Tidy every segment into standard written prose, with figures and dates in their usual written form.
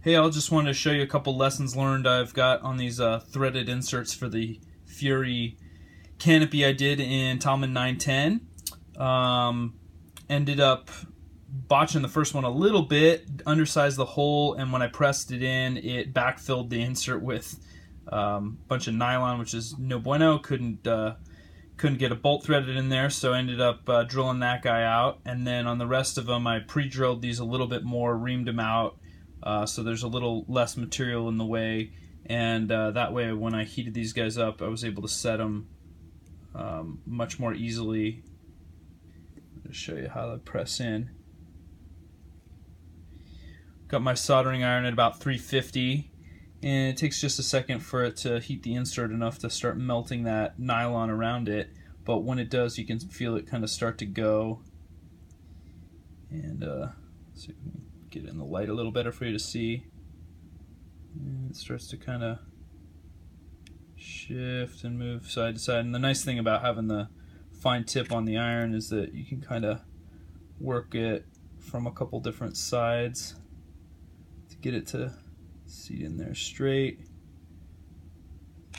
Hey, I just wanted to show you a couple lessons learned I've got on these threaded inserts for the Fury canopy I did in Talman 910. Ended up botching the first one a little bit, undersized the hole, and when I pressed it in, it backfilled the insert with a bunch of nylon, which is no bueno. Couldn't get a bolt threaded in there, so I ended up drilling that guy out. And then on the rest of them, I pre-drilled these a little bit more, reamed them out, so there's a little less material in the way, and that way when I heated these guys up, I was able to set them much more easily. I'll show you how to press in. Got my soldering iron at about 350, and it takes just a second for it to heat the insert enough to start melting that nylon around it, but when it does, you can feel it kind of start to go. And see if we can get in the light a little better for you to see. And it starts to kind of shift and move side to side. And the nice thing about having the fine tip on the iron is that you can kind of work it from a couple different sides to get it to seat in there straight.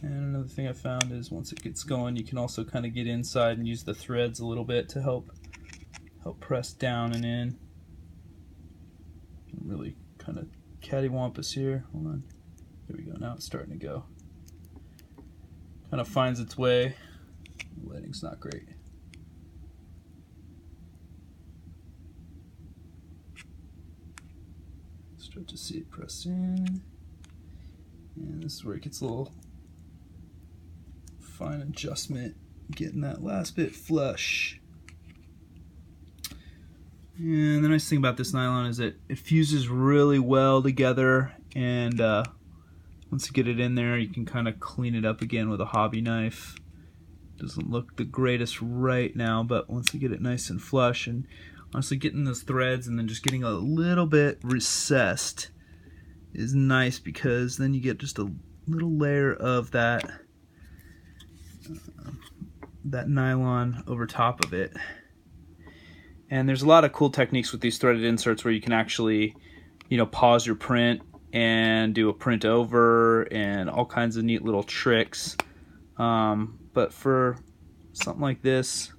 And another thing I found is once it gets going, you can also kind of get inside and use the threads a little bit to help press down and in. Really kind of cattywampus here. Hold on. There we go. Now it's starting to go. Kind of finds its way. The lighting's not great. Start to see it press in. And this is where it gets a little fine adjustment, getting that last bit flush. And the nice thing about this nylon is that it fuses really well together, and once you get it in there, you can kind of clean it up again with a hobby knife. Doesn't look the greatest right now, but once you get it nice and flush, and honestly getting those threads and then just getting a little bit recessed is nice, because then you get just a little layer of that nylon over top of it. And there's a lot of cool techniques with these threaded inserts where you can actually, pause your print and do a print over and all kinds of neat little tricks. But for something like this,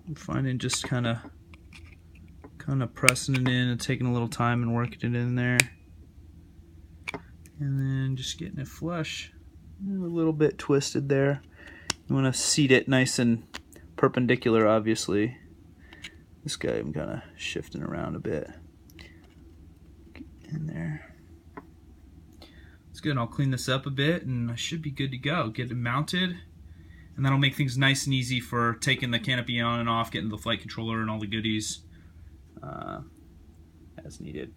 I'm finding just kind of pressing it in and taking a little time and working it in there, and then just getting it flush. A little bit twisted there. You want to seat it nice and perpendicular, obviously. This guy I'm kind of shifting around a bit. Get in there. It's good. I'll clean this up a bit and I should be good to go. Get it mounted, and that'll make things nice and easy for taking the canopy on and off, getting the flight controller and all the goodies as needed.